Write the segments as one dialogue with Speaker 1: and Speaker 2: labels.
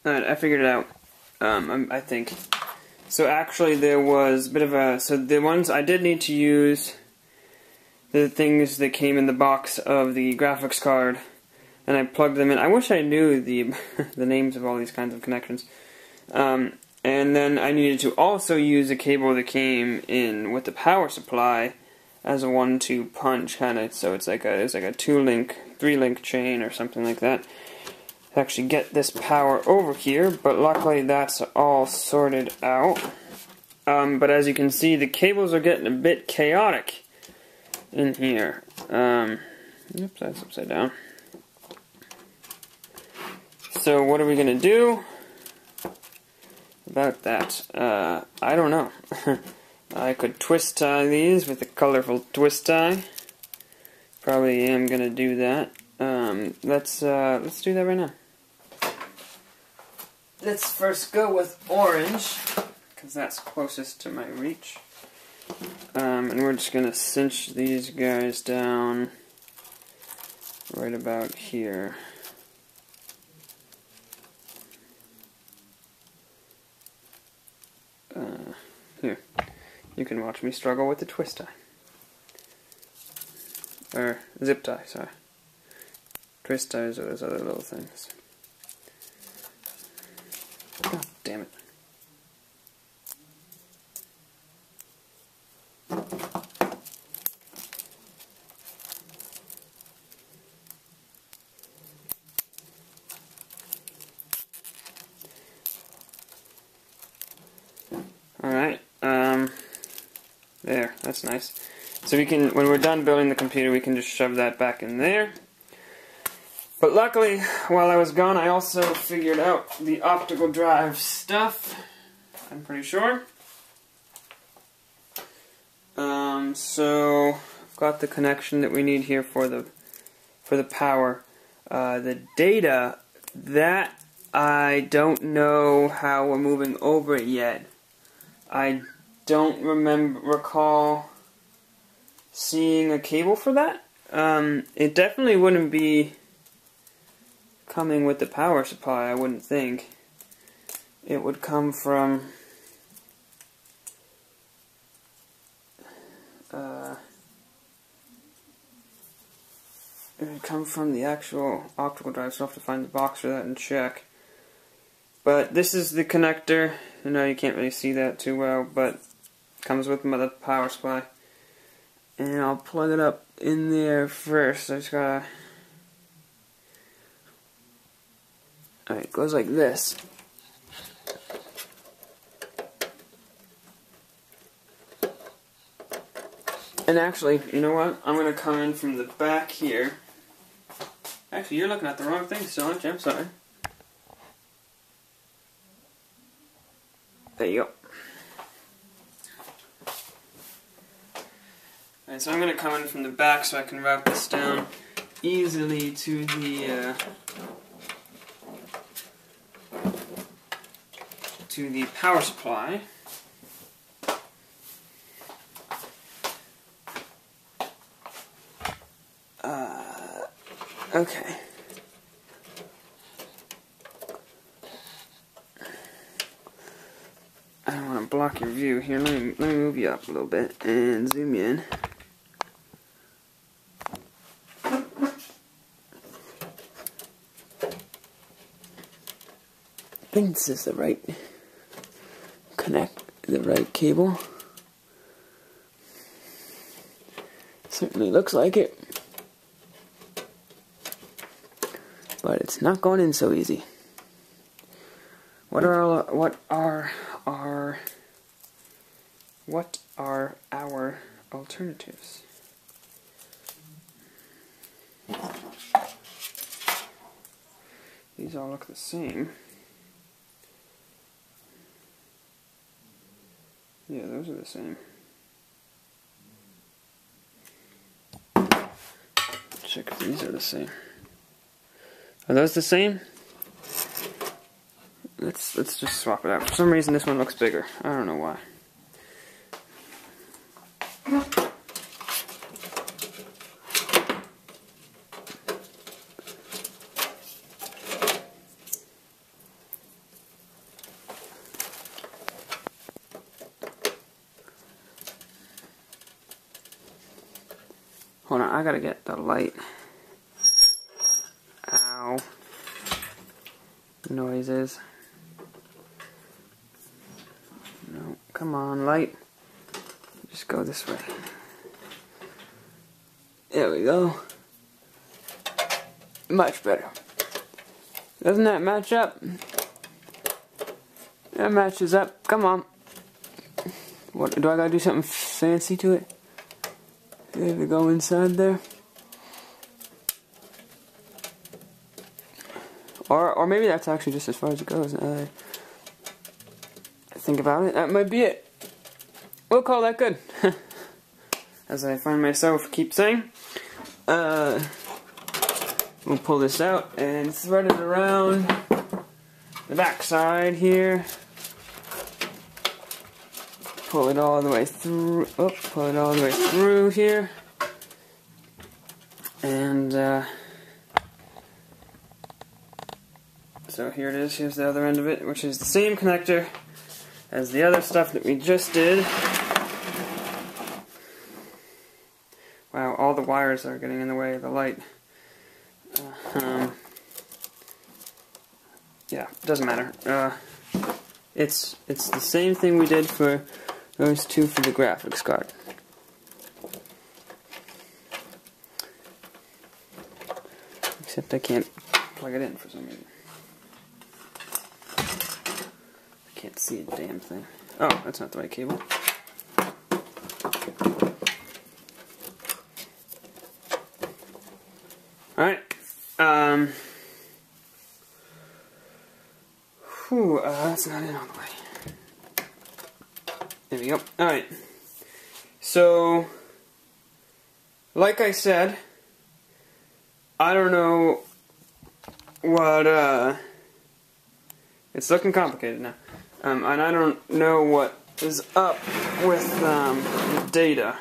Speaker 1: Alright, I figured it out. I think. So actually there was a bit of a... So the ones I did need to use the things that came in the box of the graphics card, and I plugged them in. I wish I knew the the names of all these kinds of connections. And then I needed to also use a cable that came in with the power supply as a 1-2 punch kind of. So it's like a 2-link, 3-link chain or something like that to actually get this power over here. But luckily that's all sorted out. But as you can see, the cables are getting a bit chaotic in here. Oops, that's upside down. So what are we gonna do about that? I don't know. I could twist tie these with a colorful twist tie. Probably am gonna do that. Let's do that right now. Let's first go with orange, because that's closest to my reach. And we're just gonna cinch these guys down right about here. Here, you can watch me struggle with the twist tie. Or zip tie, sorry. Twist ties are those other little things. God damn it. Alright, there, that's nice. So we can, when we're done building the computer, we can just shove that back in there. But luckily, while I was gone, I also figured out the optical drive stuff, I'm pretty sure. So I've got the connection that we need here for the power. The data, that I don't know how we're moving over it yet. I don't recall seeing a cable for that. It definitely wouldn't be coming with the power supply, I wouldn't think. It would come from the actual optical drive, so I'll have to find the box for that and check. But this is the connector. I know you can't really see that too well, but it comes with the power supply. And I'll plug it up in there first. I just gotta... Alright, it goes like this. And actually, you know what? I'm gonna come in from the back here. Actually, you're looking at the wrong thing still, aren't you? I'm sorry. There you go. Alright, so I'm going to come in from the back so I can route this down easily to the power supply. Okay. I don't want to block your view here. Let me move you up a little bit and zoom you in. I think this is the right cable. Certainly looks like it. But it's not going in so easy. What are our alternatives? These all look the same. Yeah, those are the same. Check if these are the same. Are those the same? Let's just swap it out. For some reason this one looks bigger. I don't know why. Hold on, I gotta get the light. Ow. Noises. No, come on, light. Just go this way. There we go. Much better. Doesn't that match up? That matches up. Come on. What, do I gotta do something fancy to it? There we go inside there. Or maybe that's actually just as far as it goes. Now that I think about it, that might be it. We'll call that good. As I find myself keep saying. We'll pull this out and thread it around the back side here. Pull it all the way through. Oh, pull it all the way through here. And so here it is. Here's the other end of it, which is the same connector as the other stuff that we just did. Wow, all the wires are getting in the way of the light. Yeah, doesn't matter. It's the same thing we did for those two for the graphics card. Except I can't plug it in for some reason. I can't see a damn thing. Oh, that's not the right cable. Alright. That's not in all the way. There we go. Alright. So, like I said, I don't know what, it's looking complicated now. And I don't know what is up with the data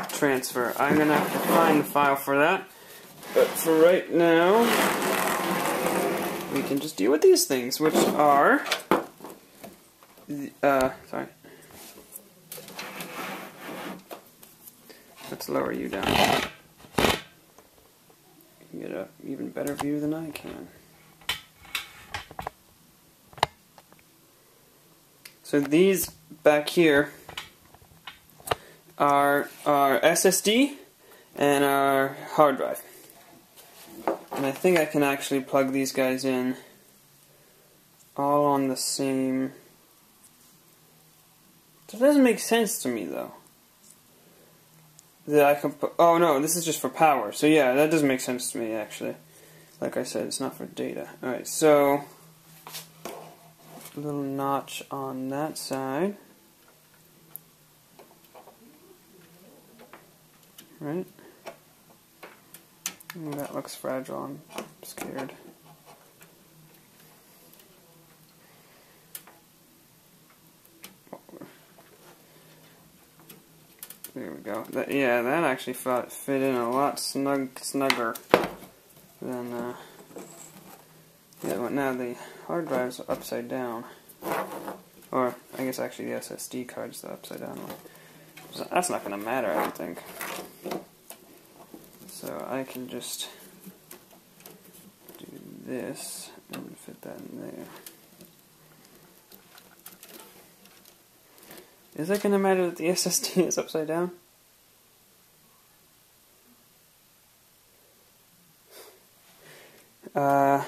Speaker 1: transfer. I'm going to have to find the file for that. But for right now, we can just deal with these things, which are, sorry. Let's lower you down. You can get an even better view than I can. So these back here are our SSD and our hard drive. And I think I can actually plug these guys in all on the same... It doesn't make sense to me though. That I can put... Oh no, this is just for power. So yeah, that doesn't make sense to me actually. Like I said, it's not for data. Alright, so... a little notch on that side. Right? Ooh, that looks fragile. I'm scared. There we go. Yeah, that actually fit in a lot snugger than yeah. Well, now the hard drive's upside down, or I guess actually the SSD card's the upside down one. So that's not going to matter, I don't think. So I can just do this and fit that in there. Is it going to matter that the SSD is upside down? What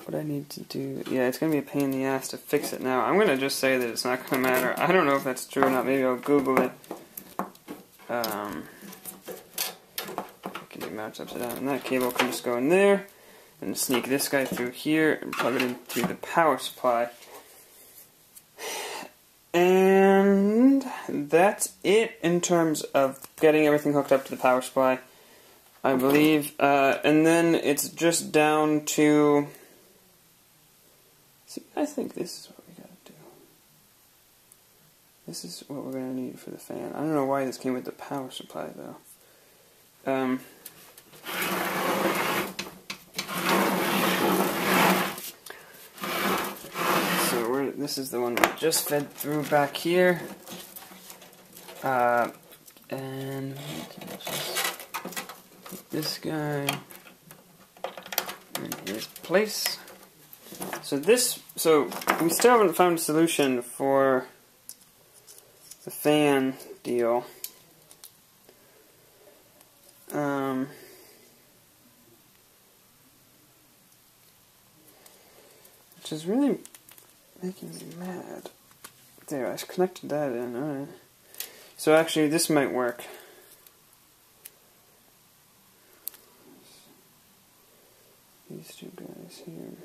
Speaker 1: would I need to do? Yeah, it's going to be a pain in the ass to fix it now. I'm going to just say that it's not going to matter. I don't know if that's true or not. Maybe I'll Google it. Mounts upside down, and that cable can just go in there and sneak this guy through here and plug it into the power supply. And that's it in terms of getting everything hooked up to the power supply, I believe. And then it's just down to... See, I think this is what we gotta do. This is what we're gonna need for the fan. I don't know why this came with the power supply though. This is the one we just fed through back here. And let's just put this guy in his place. So we still haven't found a solution for the fan deal. Which is really making me mad. There, I connected that in. Alright. So actually, this might work. These two guys here.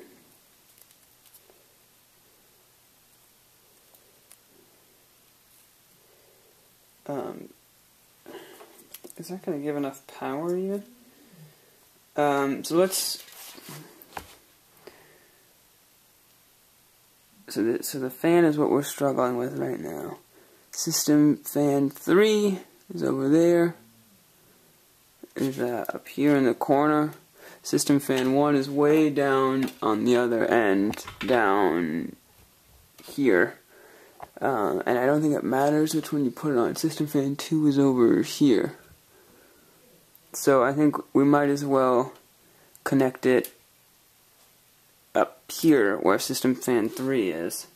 Speaker 1: Is that going to give enough power even? So let's. So the fan is what we're struggling with right now. System fan 3 is over there. Is up here in the corner. System fan 1 is way down on the other end, down here. And I don't think it matters which one you put it on. System fan 2 is over here. So I think we might as well connect it up here where system fan 3 is,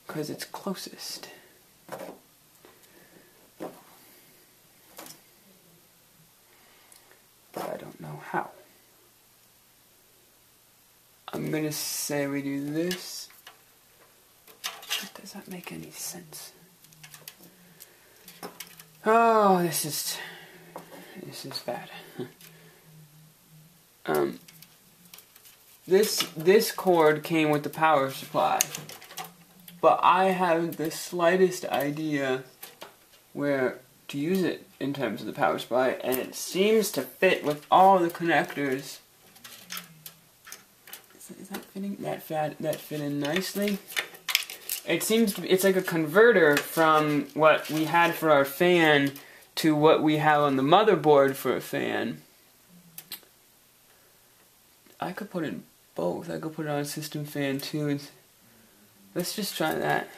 Speaker 1: because it's closest. But I don't know how. I'm gonna say we do this. Does that make any sense? Oh, this is bad. This cord came with the power supply, but I haven't the slightest idea where to use it in terms of the power supply, and it seems to fit with all the connectors. Is that fitting? That fit in nicely. It seems to be, it's like a converter from what we had for our fan to what we have on the motherboard for a fan. I could put in both. I could put it on system fan 2 and let's just try that.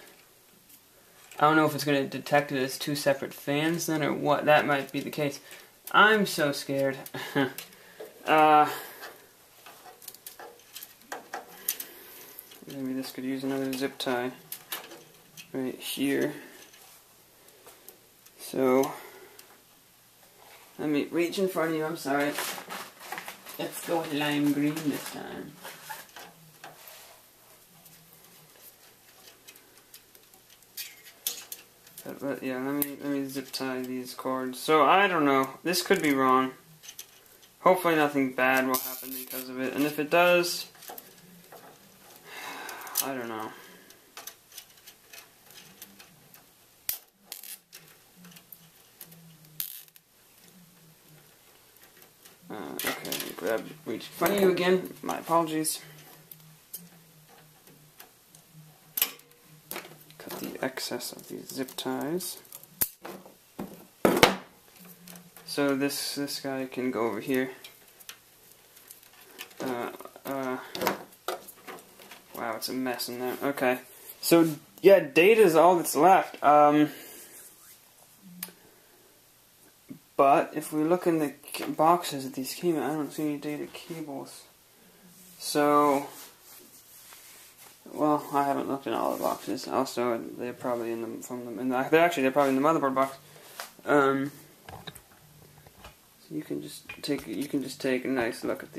Speaker 1: I don't know if it's going to detect it as two separate fans then or what. That might be the case. I'm so scared. Maybe this could use another zip tie right here. So let me reach in front of you. I'm sorry. Let's go with lime green this time. But yeah, let me zip tie these cords. So I don't know. This could be wrong. Hopefully nothing bad will happen because of it. And if it does, I don't know. Okay, reach in front of you again. My apologies. Cut the excess of these zip ties. So this guy can go over here. Wow, it's a mess in there. Okay, so yeah, data is all that's left. But if we look in the boxes that these came in, I don't see any data cables. So, well, I haven't looked in all the boxes. Also, they're probably in the they're probably in the motherboard box. So you can just take a nice look at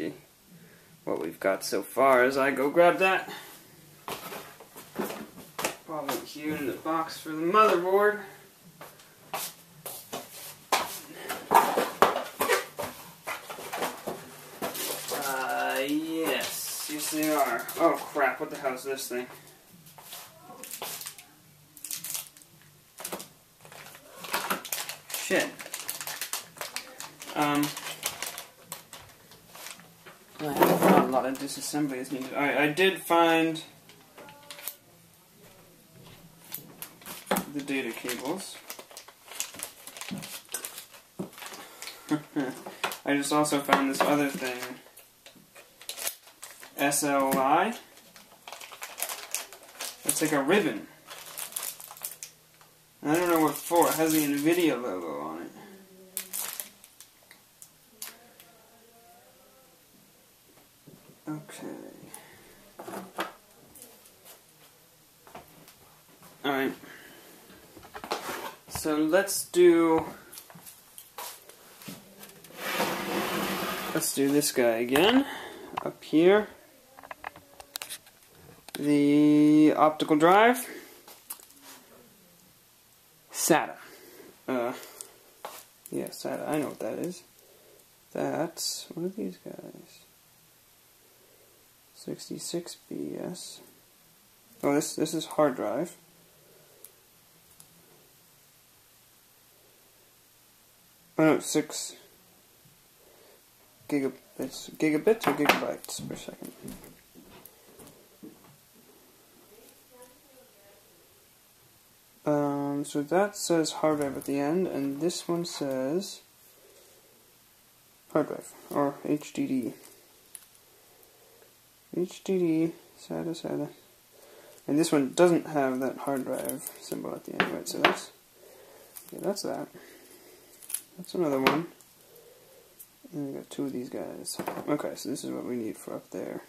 Speaker 1: what we've got so far as I go grab that. Probably here in the box for the motherboard. Yes, they are. Oh crap, what the hell is this thing? Shit. I have found a lot of disassembly is needed. Alright, I did find the data cables. I just also found this other thing. SLI. It's like a ribbon. I don't know what for. It has the NVIDIA logo on it. Okay. Alright. So let's do this guy again. Up here. The optical drive. SATA. Yeah, SATA. I know what that is. That's, what are these guys? 66B, yes. Oh, this is hard drive. Oh no, 6 gigabits or gigabytes per second. So that says hard drive at the end, and this one says hard drive, or HDD. HDD, SATA. And this one doesn't have that hard drive symbol at the end, right? So that's, okay, that's that. That's another one. And we got two of these guys. Okay, so this is what we need for up there.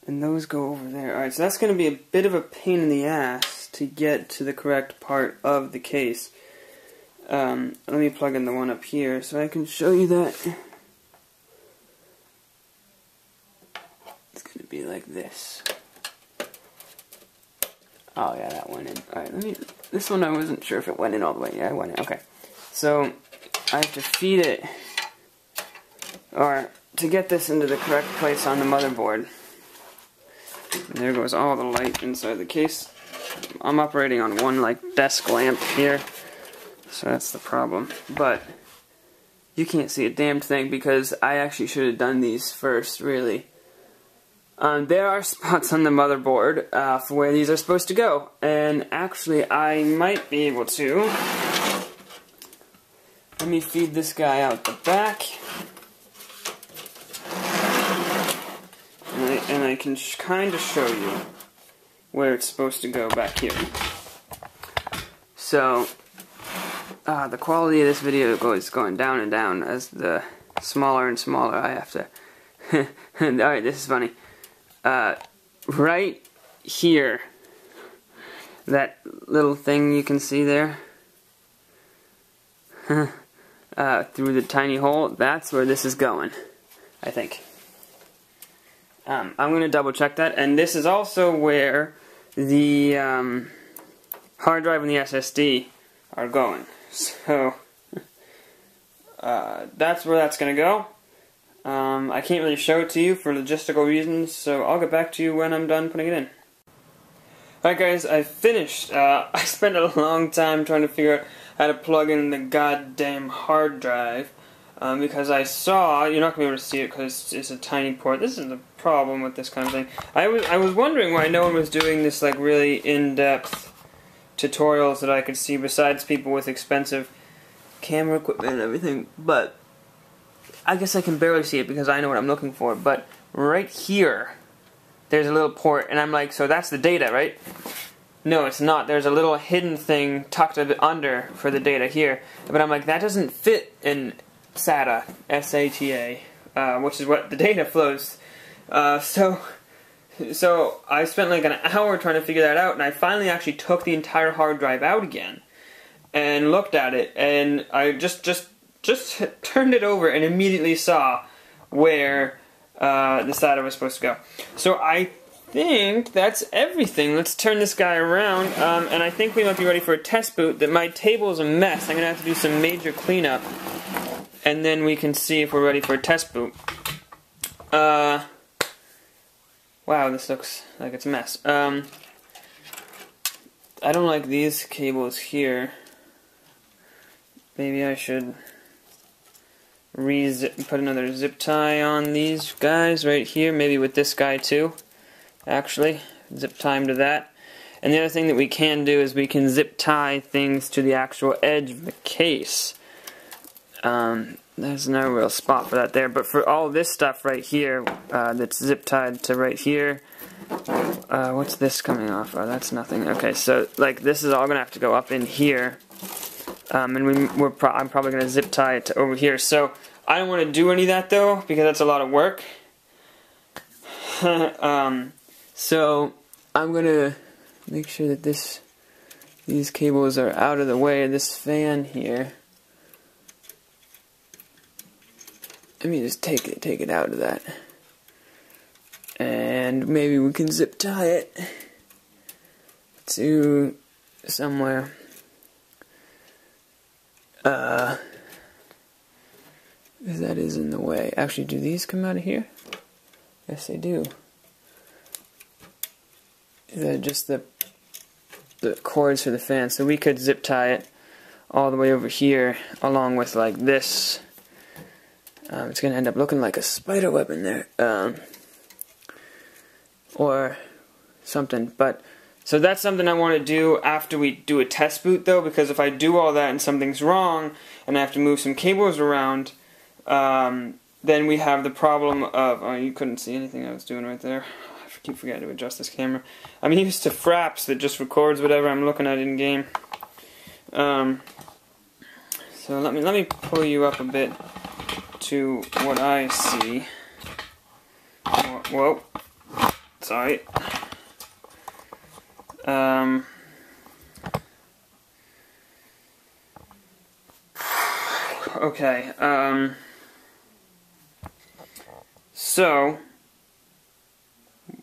Speaker 1: And those go over there. Alright, so that's going to be a bit of a pain in the ass to get to the correct part of the case. Let me plug in the one up here so I can show you that. It's going to be like this. Oh yeah, that went in. Alright, this one I wasn't sure if it went in all the way. Yeah, it went in. Okay. So, I have to feed it, or to get this into the correct place on the motherboard. And there goes all the light inside the case. I'm operating on one desk lamp here, so that's the problem. But you can't see a damned thing because I actually should have done these first, really. There are spots on the motherboard for where these are supposed to go, and actually I might be able to. Let me feed this guy out the back. And I can kind of show you where it's supposed to go back here. So, the quality of this video is going down and down as the smaller and smaller I have to. Alright, this is funny. Right here, that little thing you can see there, through the tiny hole, that's where this is going, I think. I'm going to double check that, and this is also where the hard drive and the SSD are going. So, that's where that's going to go. I can't really show it to you for logistical reasons, so I'll get back to you when I'm done putting it in. Alright guys, I finished. I spent a long time trying to figure out how to plug in the goddamn hard drive. Because I saw, you're not going to be able to see it because it's a tiny port. This is the problem with this kind of thing. I was wondering why no one was doing this really in-depth tutorials that I could see besides people with expensive camera equipment and everything. But I guess I can barely see it because I know what I'm looking for. But right here, there's a little port, and I'm like, so that's the data, right? No, it's not. There's a little hidden thing tucked a bit under for the data here. But I'm like, that doesn't fit in SATA, S-A-T-A, which is what the data flows. So I spent an hour trying to figure that out, and I finally actually took the entire hard drive out again and looked at it, and I just turned it over and immediately saw where the SATA was supposed to go. So I think that's everything. Let's turn this guy around, and I think we might be ready for a test boot. That my table is a mess. I'm going to have to do some major cleanup. And then we can see if we're ready for a test boot. Wow, this looks like it's a mess. I don't like these cables here. Maybe I should put another zip tie on these guys right here. Maybe with this guy too. Actually, zip tie him to that. And the other thing that we can do is we can zip tie things to the actual edge of the case. There's no real spot for that there, but for all this stuff right here, that's zip tied to right here, what's this coming off? Oh, that's nothing. Okay, so like this is all gonna have to go up in here, and I'm probably gonna zip tie it to over here. So I don't want to do any of that though, because that's a lot of work. So I'm gonna make sure that these cables are out of the way of this fan here. Let me just take it out of that, and maybe we can zip tie it to somewhere. That is in the way. Actually, do these come out of here? Yes, they do. They're just the cords for the fan, so we could zip tie it all the way over here, along with like this. It's gonna end up looking like a spider web in there, or something. But so that's something I want to do after we do a test boot, though, because if I do all that and something's wrong and I have to move some cables around, then we have the problem of, oh, you couldn't see anything I was doing right there. I keep forgetting to adjust this camera. I'm used to Fraps that just records whatever I'm looking at in game. So let me pull you up a bit to what I see. Whoa, sorry. Okay, so,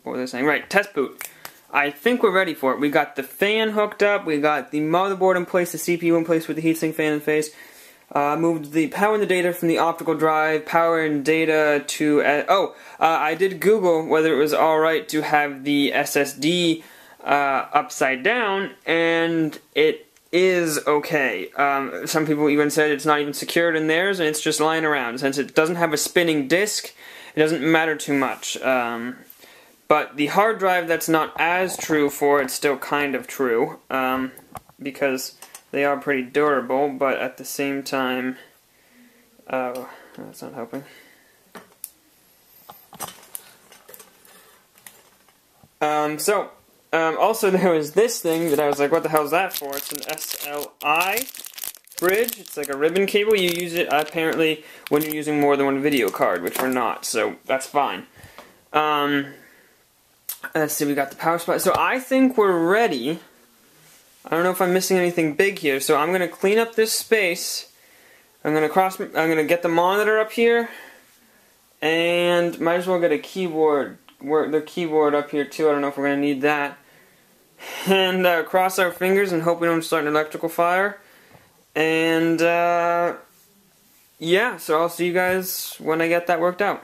Speaker 1: what was I saying? Right, test boot. I think we're ready for it. We got the fan hooked up, we got the motherboard in place, the CPU in place with the heatsink fan in face. Moved the power and the data from the optical drive, power and data to, I did Google whether it was alright to have the SSD upside down, and it is okay. Some people even said it's not even secured in theirs and it's just lying around. Since it doesn't have a spinning disk, it doesn't matter too much. But the hard drive, that's not as true for, it's still kind of true, because they are pretty durable, but at the same time, that's not helping. Also there was this thing that I was like, what the hell is that for? It's an SLI bridge. It's like a ribbon cable. You use it apparently when you're using more than one video card, which we're not, so that's fine. Let's see, we got the power supply. So I think we're ready. I don't know if I'm missing anything big here, so I'm gonna clean up this space. I'm gonna get the monitor up here, and might as well get a keyboard. The keyboard up here too. I don't know if we're gonna need that. And cross our fingers and hope we don't start an electrical fire. And yeah, so I'll see you guys when I get that worked out.